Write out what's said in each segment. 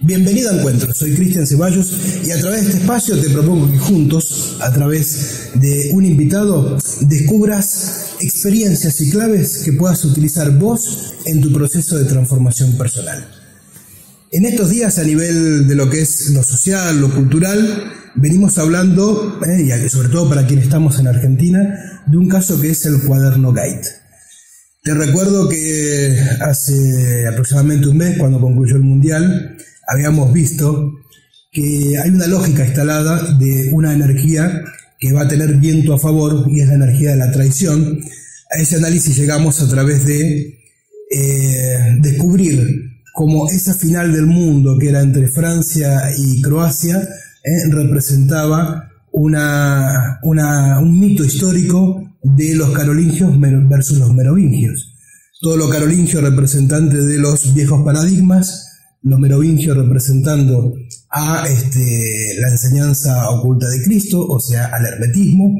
Bienvenido a Encuentro, soy Cristian Ceballos y a través de este espacio te propongo que juntos, a través de un invitado, descubras experiencias y claves que puedas utilizar vos en tu proceso de transformación personal. En estos días, a nivel de lo que es lo social, lo cultural, venimos hablando, y sobre todo para quienes estamos en Argentina, de un caso que es el Cuaderno Gate. Te recuerdo que hace aproximadamente un mes, cuando concluyó el Mundial, habíamos visto que hay una lógica instalada de una energía que va a tener viento a favor, y es la energía de la traición. A ese análisis llegamos a través de descubrir cómo esa final del mundo, que era entre Francia y Croacia, representaba un mito histórico de los carolingios versus los merovingios. Todo lo carolingio representante de los viejos paradigmas, los merovingios representando a la enseñanza oculta de Cristo, o sea, al hermetismo,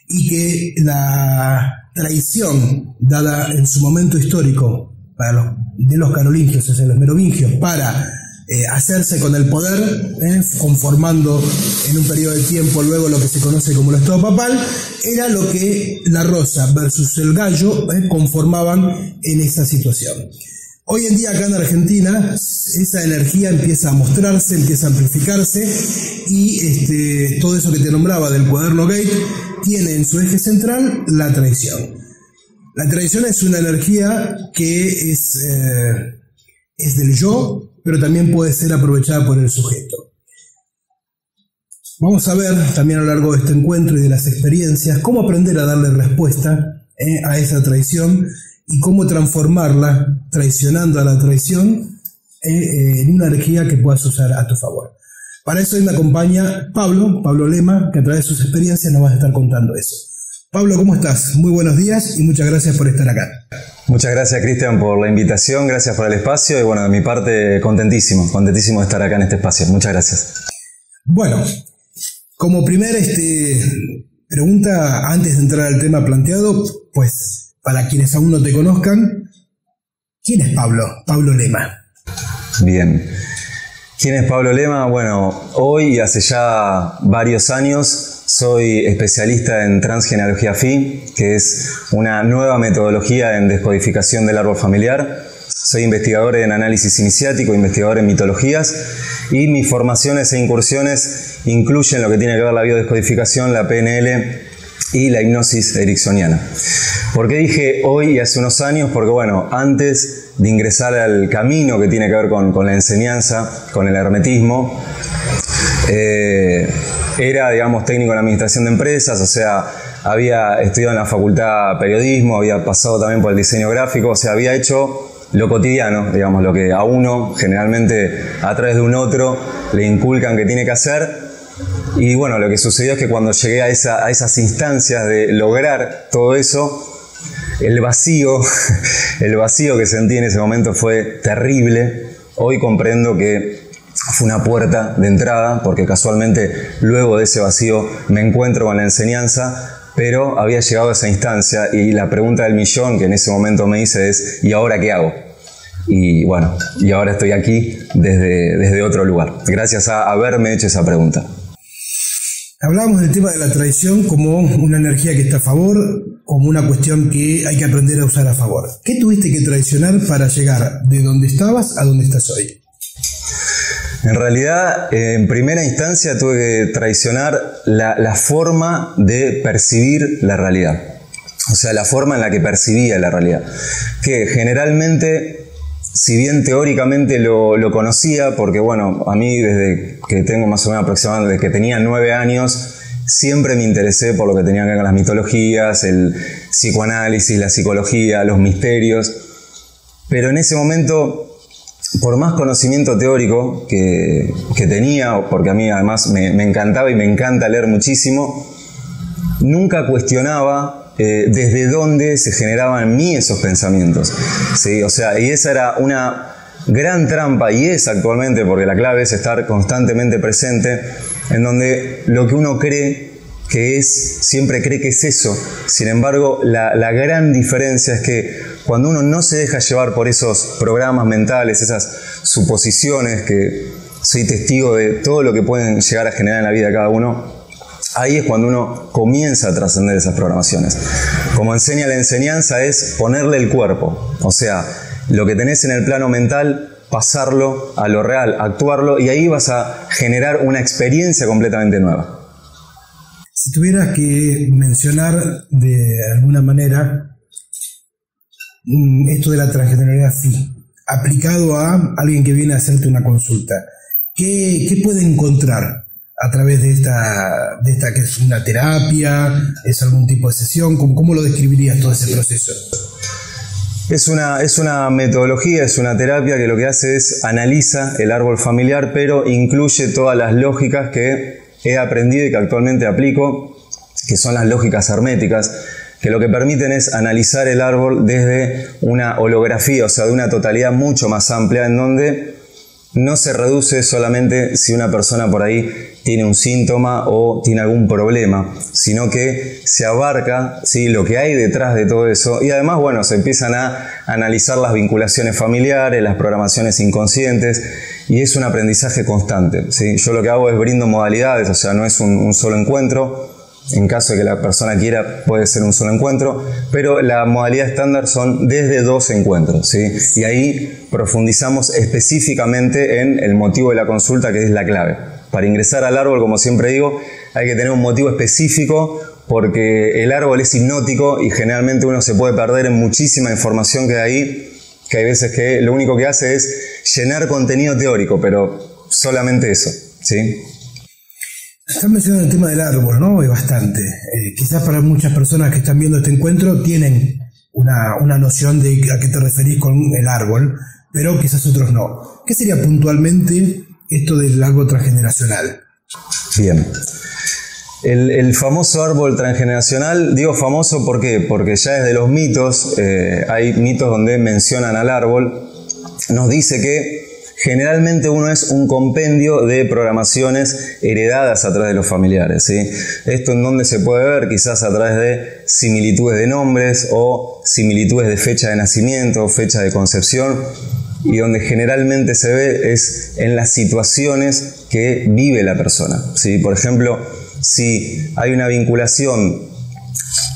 y que la traición dada en su momento histórico de los carolingios, o sea, los merovingios, para hacerse con el poder, conformando en un periodo de tiempo luego lo que se conoce como el Estado papal, era lo que la rosa versus el gallo conformaban en esa situación. Hoy en día acá en Argentina esa energía empieza a mostrarse, empieza a amplificarse, y todo eso que te nombraba del Cuaderno Gate tiene en su eje central la traición. La traición es una energía que es del yo, pero también puede ser aprovechada por el sujeto. Vamos a ver también a lo largo de este encuentro y de las experiencias cómo aprender a darle respuesta a esa traición y cómo transformarla, traicionando a la traición, en una energía que puedas usar a tu favor. Para eso hoy me acompaña Pablo Lema, que a través de sus experiencias nos va a estar contando eso. Pablo, ¿cómo estás? Muy buenos días y muchas gracias por estar acá. Muchas gracias, Cristian, por la invitación, gracias por el espacio y bueno, de mi parte contentísimo de estar acá en este espacio. Muchas gracias. Bueno, como primer pregunta, antes de entrar al tema planteado, pues para quienes aún no te conozcan, ¿quién es Pablo Lema? Bien. ¿Quién es Pablo Lema? Bueno, hoy y hace ya varios años soy especialista en transgenealogía FI, que es una nueva metodología en descodificación del árbol familiar. Soy investigador en análisis iniciático, investigador en mitologías, y mis formaciones e incursiones incluyen lo que tiene que ver la biodescodificación, la PNL y la hipnosis ericksoniana. ¿Por qué dije hoy y hace unos años? Porque bueno, antes de ingresar al camino que tiene que ver con la enseñanza, con el hermetismo, era, digamos, técnico en administración de empresas, o sea, había estudiado en la facultad periodismo, había pasado también por el diseño gráfico, o sea, había hecho lo cotidiano, digamos, lo que a uno generalmente a través de un otro le inculcan que tiene que hacer. Y bueno, lo que sucedió es que cuando llegué a esas instancias de lograr todo eso, el vacío que sentí en ese momento fue terrible. Hoy comprendo que fue una puerta de entrada, porque casualmente luego de ese vacío me encuentro con la enseñanza, pero había llegado a esa instancia y la pregunta del millón que en ese momento me hice es ¿y ahora qué hago? Y bueno, y ahora estoy aquí desde otro lugar, gracias a haberme hecho esa pregunta. Hablábamos del tema de la traición como una energía que está a favor, como una cuestión que hay que aprender a usar a favor. ¿Qué tuviste que traicionar para llegar de donde estabas a donde estás hoy? En realidad, en primera instancia tuve que traicionar la forma de percibir la realidad. O sea, la forma en la que percibía la realidad. Que generalmente, si bien teóricamente lo conocía, porque bueno, a mí desde que tengo más o menos aproximadamente, desde que tenía 9 años, siempre me interesé por lo que tenía que ver con las mitologías, el psicoanálisis, la psicología, los misterios. Pero en ese momento, por más conocimiento teórico que tenía, porque a mí además me encantaba y me encanta leer muchísimo, nunca cuestionaba desde dónde se generaban en mí esos pensamientos. ¿Sí? O sea, y esa era una gran trampa, y es actualmente, porque la clave es estar constantemente presente, en donde lo que uno cree que siempre cree que es eso. Sin embargo, la gran diferencia es que cuando uno no se deja llevar por esos programas mentales, esas suposiciones, que soy testigo de todo lo que pueden llegar a generar en la vida de cada uno, ahí es cuando uno comienza a trascender esas programaciones. Como enseña la enseñanza, es ponerle el cuerpo. O sea, lo que tenés en el plano mental, pasarlo a lo real, actuarlo, y ahí vas a generar una experiencia completamente nueva. Si tuvieras que mencionar de alguna manera esto de la transgeneralidad Phi, aplicado a alguien que viene a hacerte una consulta, ¿qué puede encontrar a través de esta que es una terapia, es algún tipo de sesión? ¿Cómo lo describirías todo ese proceso? Es una metodología, es una terapia que lo que hace es analiza el árbol familiar, pero incluye todas las lógicas que he aprendido y que actualmente aplico, que son las lógicas herméticas, que lo que permiten es analizar el árbol desde una holografía, o sea, de una totalidad mucho más amplia, en donde no se reduce solamente si una persona por ahí tiene un síntoma o tiene algún problema, sino que se abarca, ¿sí?, lo que hay detrás de todo eso, y además, bueno, se empiezan a analizar las vinculaciones familiares, las programaciones inconscientes, y es un aprendizaje constante, ¿sí? Yo lo que hago es brindo modalidades, o sea, no es un solo encuentro. En caso de que la persona quiera, puede ser un solo encuentro, pero la modalidad estándar son desde 2 encuentros, ¿sí? Y ahí profundizamos específicamente en el motivo de la consulta, que es la clave. Para ingresar al árbol, como siempre digo, hay que tener un motivo específico, porque el árbol es hipnótico y generalmente uno se puede perder en muchísima información que hay ahí, que hay veces que lo único que hace es llenar contenido teórico, pero solamente eso, ¿sí? Estás mencionando el tema del árbol, ¿no? Es bastante. Quizás para muchas personas que están viendo este encuentro tienen una noción de a qué te referís con el árbol, pero quizás otros no. ¿Qué sería puntualmente esto del árbol transgeneracional? Bien. El famoso árbol transgeneracional, digo famoso ¿por qué? Porque ya desde los mitos, hay mitos donde mencionan al árbol, nos dice que generalmente uno es un compendio de programaciones heredadas a través de los familiares, ¿sí? Esto en donde se puede ver, quizás a través de similitudes de nombres o similitudes de fecha de nacimiento, fecha de concepción, y donde generalmente se ve es en las situaciones que vive la persona, ¿sí? Por ejemplo, si hay una vinculación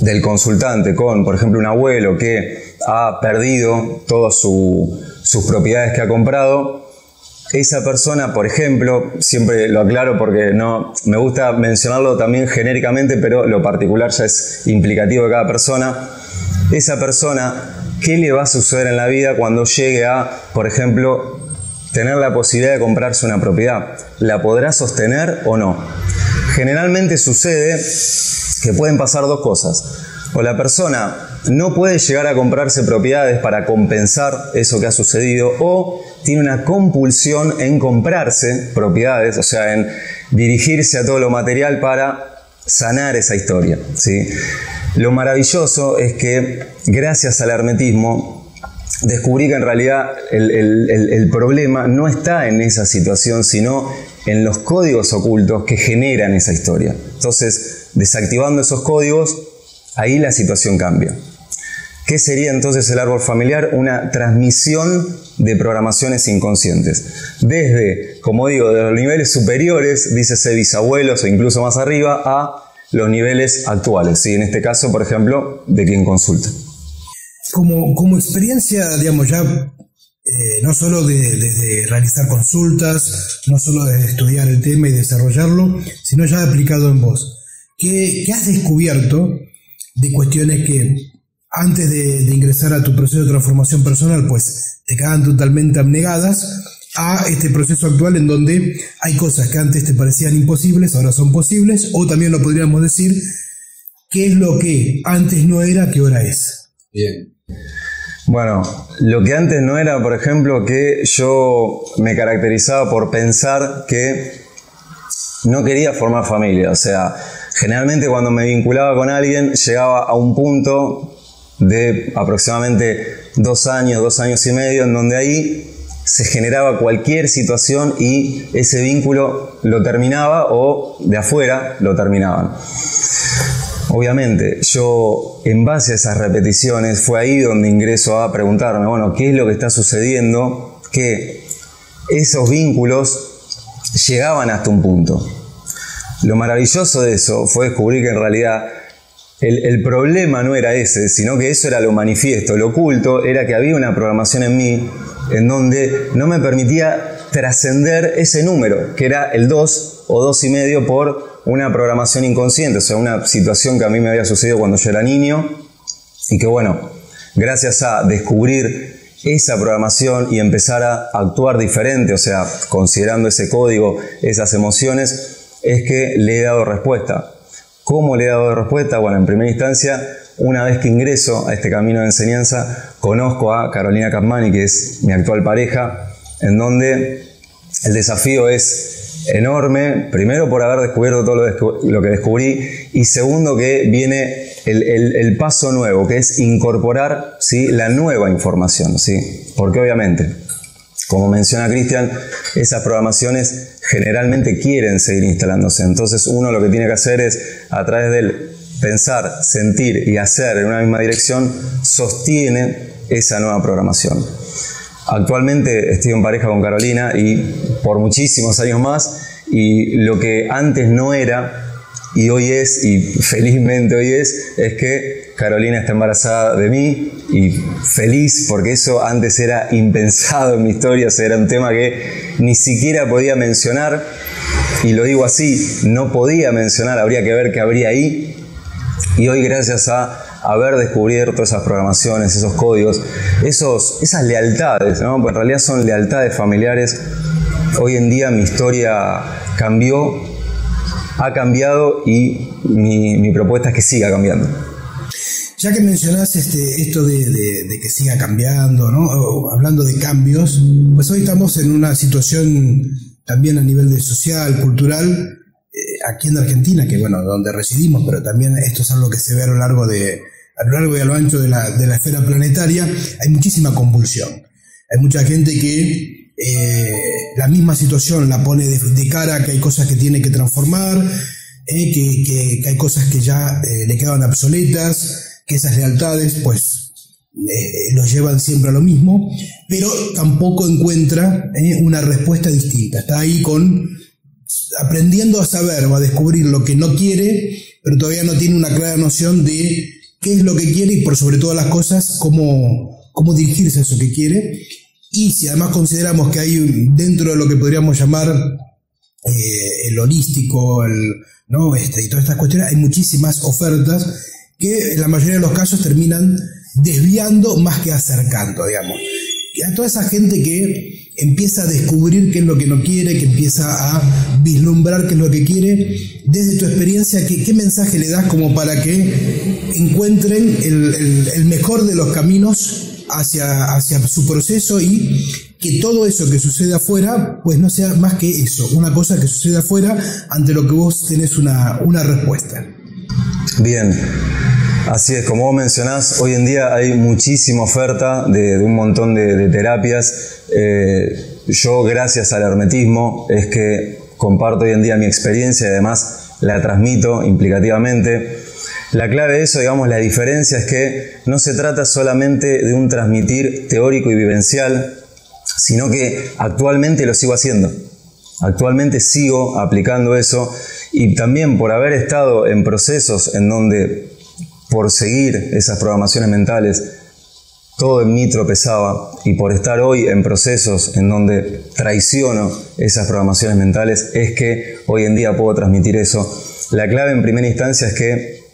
del consultante con, por ejemplo, un abuelo que ha perdido todas sus propiedades que ha comprado, esa persona, por ejemplo, siempre lo aclaro porque no me gusta mencionarlo también genéricamente, pero lo particular ya es implicativo de cada persona. Esa persona, ¿qué le va a suceder en la vida cuando llegue a, por ejemplo, tener la posibilidad de comprarse una propiedad? ¿La podrá sostener o no? Generalmente sucede que pueden pasar 2 cosas. O la persona no puede llegar a comprarse propiedades para compensar eso que ha sucedido, o tiene una compulsión en comprarse propiedades, o sea, en dirigirse a todo lo material para sanar esa historia, ¿sí? Lo maravilloso es que, gracias al hermetismo, descubrí que en realidad el problema no está en esa situación, sino en los códigos ocultos que generan esa historia. Entonces, desactivando esos códigos, ahí la situación cambia. ¿Qué sería entonces el árbol familiar? Una transmisión de programaciones inconscientes. Desde, como digo, de los niveles superiores, dícese bisabuelos o incluso más arriba, a los niveles actuales, ¿sí? En este caso, por ejemplo, de quien consulta. Como experiencia, digamos, ya no solo de realizar consultas, no solo de estudiar el tema y desarrollarlo, sino ya aplicado en vos. ¿Qué has descubierto de cuestiones que antes de ingresar a tu proceso de transformación personal, pues te quedan totalmente abnegadas, a este proceso actual en donde hay cosas que antes te parecían imposibles, ahora son posibles, o también lo podríamos decir, qué es lo que antes no era, que ahora es? Bien. Bueno, lo que antes no era, por ejemplo, que yo me caracterizaba por pensar que no quería formar familia. O sea, generalmente cuando me vinculaba con alguien llegaba a un punto de aproximadamente 2 años y medio, en donde ahí se generaba cualquier situación y ese vínculo lo terminaba o de afuera lo terminaban. Obviamente, yo en base a esas repeticiones fue ahí donde ingreso a preguntarme, bueno, ¿qué es lo que está sucediendo? Que esos vínculos llegaban hasta un punto. Lo maravilloso de eso fue descubrir que en realidad el problema no era ese, sino que eso era lo manifiesto. Lo oculto era que había una programación en mí en donde no me permitía trascender ese número, que era el 2 o 2,5 por una programación inconsciente, o sea, una situación que a mí me había sucedido cuando yo era niño y que, bueno, gracias a descubrir esa programación y empezar a actuar diferente, o sea, considerando ese código, esas emociones, es que le he dado respuesta. ¿Cómo le he dado respuesta? Bueno, en primera instancia, una vez que ingreso a este camino de enseñanza, conozco a Carolina Capmany, que es mi actual pareja, en donde el desafío es enorme, primero por haber descubierto todo lo que descubrí, y segundo que viene el paso nuevo, que es incorporar, ¿sí?, la nueva información, ¿sí? Porque obviamente, como menciona Cristian, esas programaciones generalmente quieren seguir instalándose. Entonces uno lo que tiene que hacer es, a través del pensar, sentir y hacer en una misma dirección, sostiene esa nueva programación. Actualmente estoy en pareja con Carolina y por muchísimos años más, y lo que antes no era y hoy es, y felizmente hoy es que Carolina está embarazada de mí, y feliz porque eso antes era impensado en mi historia, o sea, era un tema que ni siquiera podía mencionar, y lo digo así, no podía mencionar, habría que ver qué habría ahí, y hoy gracias a haber descubierto esas programaciones, esos códigos, esas lealtades, ¿no? Pues en realidad son lealtades familiares. Hoy en día mi historia ha cambiado y mi propuesta es que siga cambiando. Ya que mencionás esto de que siga cambiando, ¿no? Hablando de cambios, pues hoy estamos en una situación también a nivel de social, cultural, aquí en Argentina, que bueno, donde residimos, pero también esto es algo que se ve a lo largo y a lo ancho de la esfera planetaria. Hay muchísima convulsión. Hay mucha gente que la misma situación la pone de cara, que hay cosas que tiene que transformar, que hay cosas que ya le quedan obsoletas, que esas lealtades pues los llevan siempre a lo mismo, pero tampoco encuentra una respuesta distinta. Está ahí aprendiendo a saber o a descubrir lo que no quiere, pero todavía no tiene una clara noción de qué es lo que quiere y, por sobre todas las cosas, cómo dirigirse a eso que quiere. Y si además consideramos que hay dentro de lo que podríamos llamar el holístico, ¿no? Y todas estas cuestiones, hay muchísimas ofertas que en la mayoría de los casos terminan desviando más que acercando, digamos. Y a toda esa gente que empieza a descubrir qué es lo que no quiere, que empieza a vislumbrar qué es lo que quiere, desde tu experiencia, ¿qué mensaje le das como para que encuentren el mejor de los caminos hacia su proceso, y que todo eso que sucede afuera pues no sea más que eso, una cosa que sucede afuera ante lo que vos tenés una respuesta? Bien, así es, como vos mencionás, hoy en día hay muchísima oferta de un montón de terapias. Yo, gracias al hermetismo, es que comparto hoy en día mi experiencia y además la transmito implicativamente. La clave de eso, digamos, la diferencia es que no se trata solamente de un transmitir teórico y vivencial, sino que actualmente lo sigo haciendo. Actualmente sigo aplicando eso, y también por haber estado en procesos en donde, por seguir esas programaciones mentales, todo en mí tropezaba, y por estar hoy en procesos en donde traiciono esas programaciones mentales, es que hoy en día puedo transmitir eso. La clave en primera instancia es que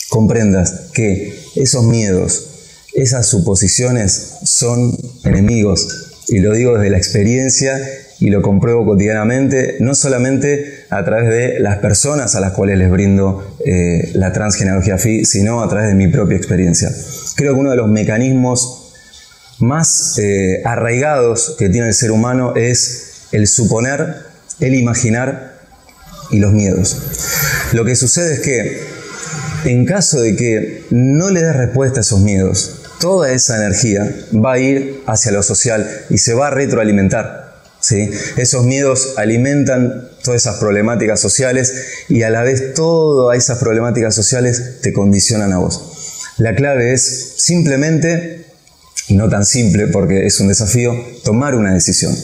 comprendas que esos miedos, esas suposiciones son enemigos, y lo digo desde la experiencia y lo compruebo cotidianamente, no solamente a través de las personas a las cuales les brindo la transgenealogía FI, sino a través de mi propia experiencia. Creo que uno de los mecanismos más arraigados que tiene el ser humano es el suponer, el imaginar y los miedos. Lo que sucede es que en caso de que no le des respuesta a esos miedos, toda esa energía va a ir hacia lo social y se va a retroalimentar, ¿sí? Esos miedos alimentan todas esas problemáticas sociales y a la vez todas esas problemáticas sociales te condicionan a vos. La clave es simplemente, y no tan simple porque es un desafío, tomar una decisión.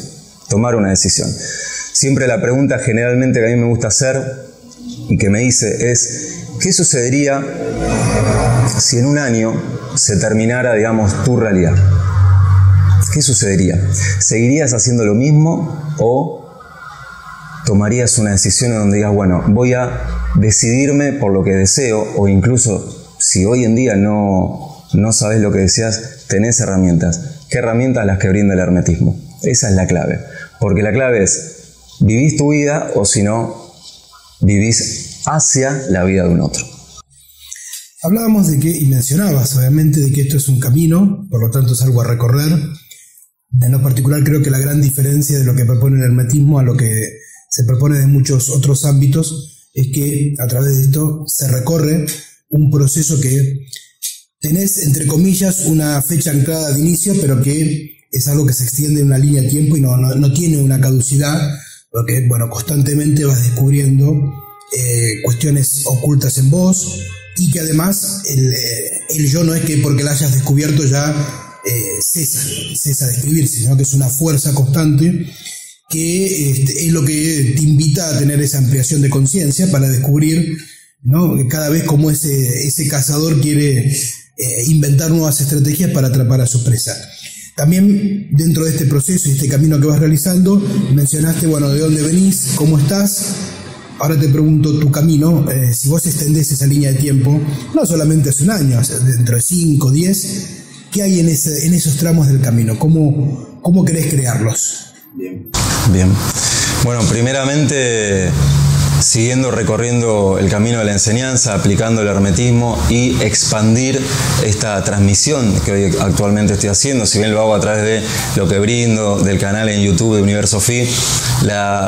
Tomar una decisión. Siempre la pregunta generalmente que a mí me gusta hacer y que me hice es, ¿qué sucedería si en un año se terminara, digamos, tu realidad? ¿Qué sucedería? ¿Seguirías haciendo lo mismo o tomarías una decisión en donde digas, bueno, voy a decidirme por lo que deseo, o incluso si hoy en día no sabes lo que deseas, tenés herramientas? ¿Qué herramientas? Las que brinda el hermetismo. Esa es la clave. Porque la clave es, vivís tu vida o si no, vivís hacia la vida de un otro. Hablábamos de que, y mencionabas obviamente, de que esto es un camino, por lo tanto es algo a recorrer. En lo particular creo que la gran diferencia de lo que propone el hermetismo a lo que se propone en muchos otros ámbitos es que a través de esto se recorre un proceso que tenés, entre comillas, una fecha anclada de inicio, pero que es algo que se extiende en una línea de tiempo y no tiene una caducidad, porque bueno, constantemente vas descubriendo cuestiones ocultas en vos, y que además el yo no es que porque la hayas descubierto ya cesa de escribirse, sino que es una fuerza constante que es lo que te invita a tener esa ampliación de conciencia para descubrir, ¿no?, que cada vez como ese cazador quiere inventar nuevas estrategias para atrapar a su presa. También dentro de este proceso y este camino que vas realizando, mencionaste, bueno, de dónde venís, cómo estás. Ahora te pregunto tu camino, si vos extendés esa línea de tiempo, no solamente hace un año, dentro de 5, 10, ¿qué hay en esos tramos del camino? ¿Cómo querés crearlos? Bien. Bueno, primeramente, siguiendo recorriendo el camino de la enseñanza, aplicando el hermetismo y expandir esta transmisión que hoy actualmente estoy haciendo, si bien lo hago a través de lo que brindo, del canal en YouTube de Universo Fi,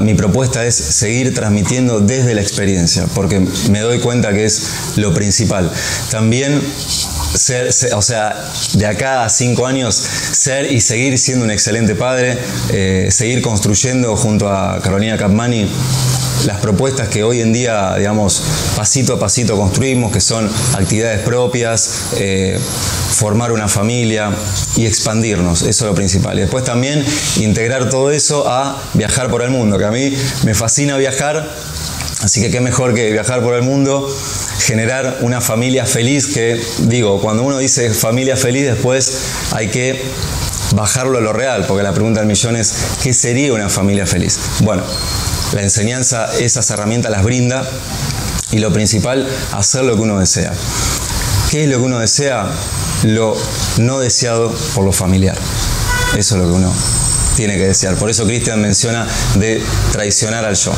mi propuesta es seguir transmitiendo desde la experiencia, porque me doy cuenta que es lo principal. También o sea, de acá a 5 años, ser y seguir siendo un excelente padre, seguir construyendo junto a Carolina Capmani las propuestas que hoy en día, digamos, pasito a pasito construimos, que son actividades propias, formar una familia y expandirnos, eso es lo principal. Y después también integrar todo eso a viajar por el mundo, que a mí me fascina viajar, así que qué mejor que viajar por el mundo, generar una familia feliz, que digo, cuando uno dice familia feliz, después hay que bajarlo a lo real, porque la pregunta del millón es, ¿qué sería una familia feliz? Bueno, la enseñanza esas herramientas las brinda, y lo principal, hacer lo que uno desea. ¿Qué es lo que uno desea? Lo no deseado por lo familiar. Eso es lo que uno tiene que desear. Por eso Cristian menciona de traicionar al yo.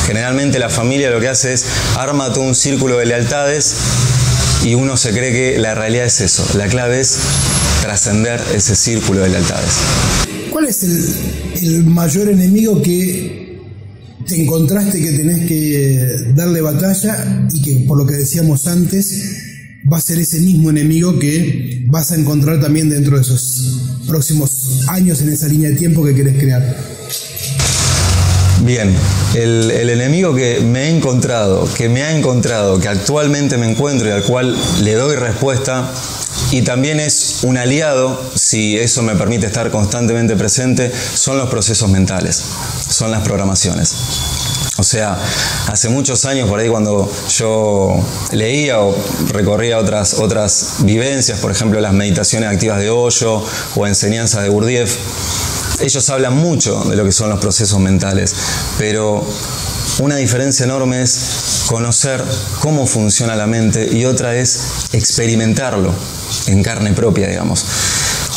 Generalmente la familia lo que hace es arma todo un círculo de lealtades y uno se cree que la realidad es eso. La clave es trascender ese círculo de lealtades. ¿Cuál es el mayor enemigo que te encontraste que tenés que darle batalla y que, por lo que decíamos antes, va a ser ese mismo enemigo que vas a encontrar también dentro de esos próximos años en esa línea de tiempo que querés crear? Bien, el enemigo que me ha encontrado, que actualmente me encuentro y al cual le doy respuesta, y también es un aliado, si eso me permite estar constantemente presente, son los procesos mentales, son las programaciones. O sea, hace muchos años, por ahí cuando yo leía o recorría otras vivencias, por ejemplo las meditaciones activas de Osho o enseñanzas de Gurdjieff, ellos hablan mucho de lo que son los procesos mentales, pero una diferencia enorme es conocer cómo funciona la mente y otra es experimentarlo en carne propia, digamos.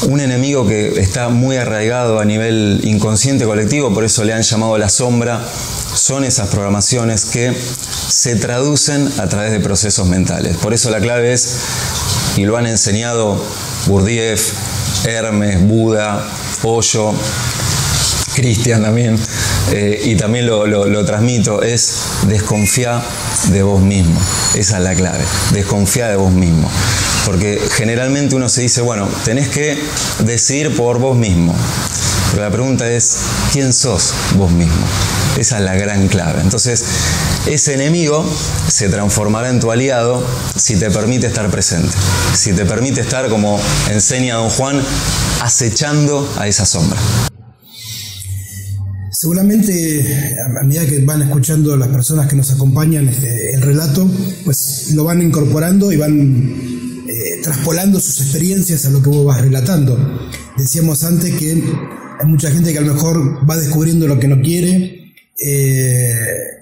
Un enemigo que está muy arraigado a nivel inconsciente colectivo, por eso le han llamado la sombra, son esas programaciones que se traducen a través de procesos mentales. Por eso la clave es, y lo han enseñado Gurdjieff, Hermes, Buda, Osho, Cristian también, y también lo transmito, es desconfiar de vos mismo. Esa es la clave, desconfiar de vos mismo. Porque generalmente uno se dice, bueno, tenés que decidir por vos mismo. Pero la pregunta es, ¿quién sos vos mismo? Esa es la gran clave. Entonces, ese enemigo se transformará en tu aliado si te permite estar presente. Si te permite estar, como enseña Don Juan, acechando a esa sombra. Seguramente, a medida que van escuchando las personas que nos acompañan el relato, pues lo van incorporando y van traspolando sus experiencias a lo que vos vas relatando. Decíamos antes que hay mucha gente que a lo mejor va descubriendo lo que no quiere,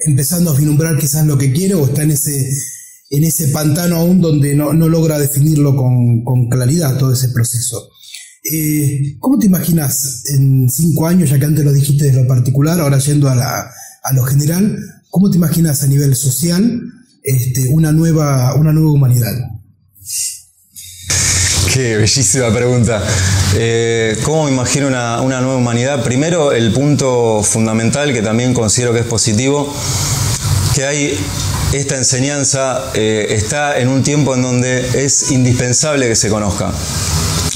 empezando a vislumbrar quizás lo que quiere, o está en ese pantano aún donde no logra definirlo con claridad todo ese proceso. ¿Cómo te imaginas en 5 años, ya que antes lo dijiste de lo particular, ahora yendo a lo general, cómo te imaginas a nivel social una nueva humanidad? Qué bellísima pregunta. ¿Cómo me imagino una nueva humanidad? Primero, el punto fundamental que también considero que es positivo, que hay esta enseñanza, está en un tiempo en donde es indispensable que se conozca.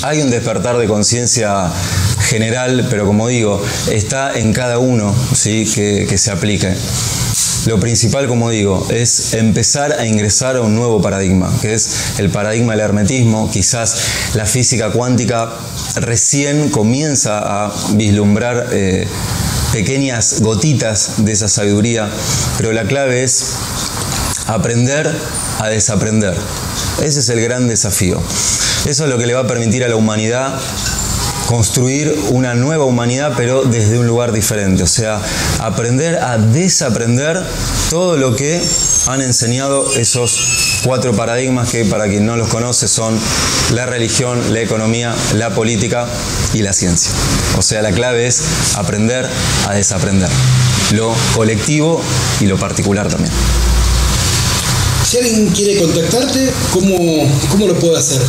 Hay un despertar de conciencia general, pero como digo, está en cada uno, ¿sí? que se aplique. Lo principal, como digo, es empezar a ingresar a un nuevo paradigma, que es el paradigma del hermetismo. Quizás la física cuántica recién comienza a vislumbrar pequeñas gotitas de esa sabiduría, pero la clave es aprender a desaprender. Ese es el gran desafío. Eso es lo que le va a permitir a la humanidad construir una nueva humanidad, pero desde un lugar diferente. O sea, aprender a desaprender todo lo que han enseñado esos 4 paradigmas que, para quien no los conoce, son la religión, la economía, la política y la ciencia. O sea, la clave es aprender a desaprender lo colectivo y lo particular también. Si alguien quiere contactarte, ¿cómo lo puede hacer?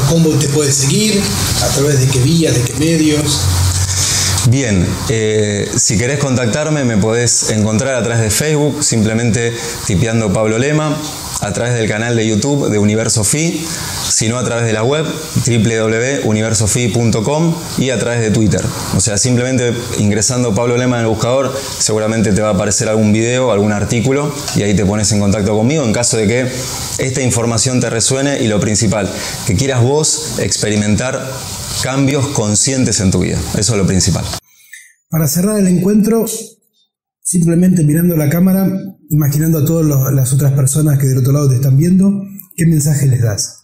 ¿Cómo te puede seguir? ¿A través de qué vías, de qué medios? Bien, si querés contactarme me podés encontrar a través de Facebook, simplemente tipeando Pablo Lema, a través del canal de YouTube de Universo Phi, sino a través de la web www.universophi.com y a través de Twitter. O sea, simplemente ingresando Pablo Lema en el buscador, seguramente te va a aparecer algún video, algún artículo, y ahí te pones en contacto conmigo en caso de que esta información te resuene, y lo principal, que quieras vos experimentar cambios conscientes en tu vida. Eso es lo principal. Para cerrar el encuentro, simplemente mirando la cámara, imaginando a todas las otras personas que del otro lado te están viendo, ¿qué mensaje les das?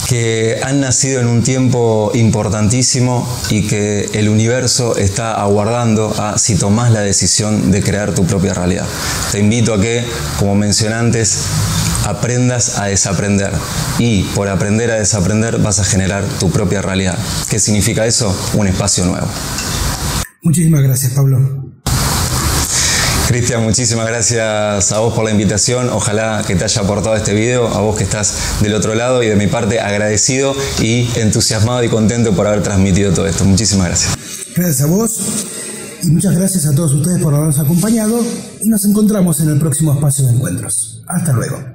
Que han nacido en un tiempo importantísimo y que el universo está aguardando a si tomás la decisión de crear tu propia realidad. Te invito a que, como mencioné antes, aprendas a desaprender, y por aprender a desaprender vas a generar tu propia realidad. ¿Qué significa eso? Un espacio nuevo. Muchísimas gracias, Pablo. Cristian, muchísimas gracias a vos por la invitación. Ojalá que te haya aportado este video, a vos que estás del otro lado, y de mi parte agradecido y entusiasmado y contento por haber transmitido todo esto. Muchísimas gracias. Gracias a vos y muchas gracias a todos ustedes por habernos acompañado, y nos encontramos en el próximo espacio de encuentros. Hasta luego.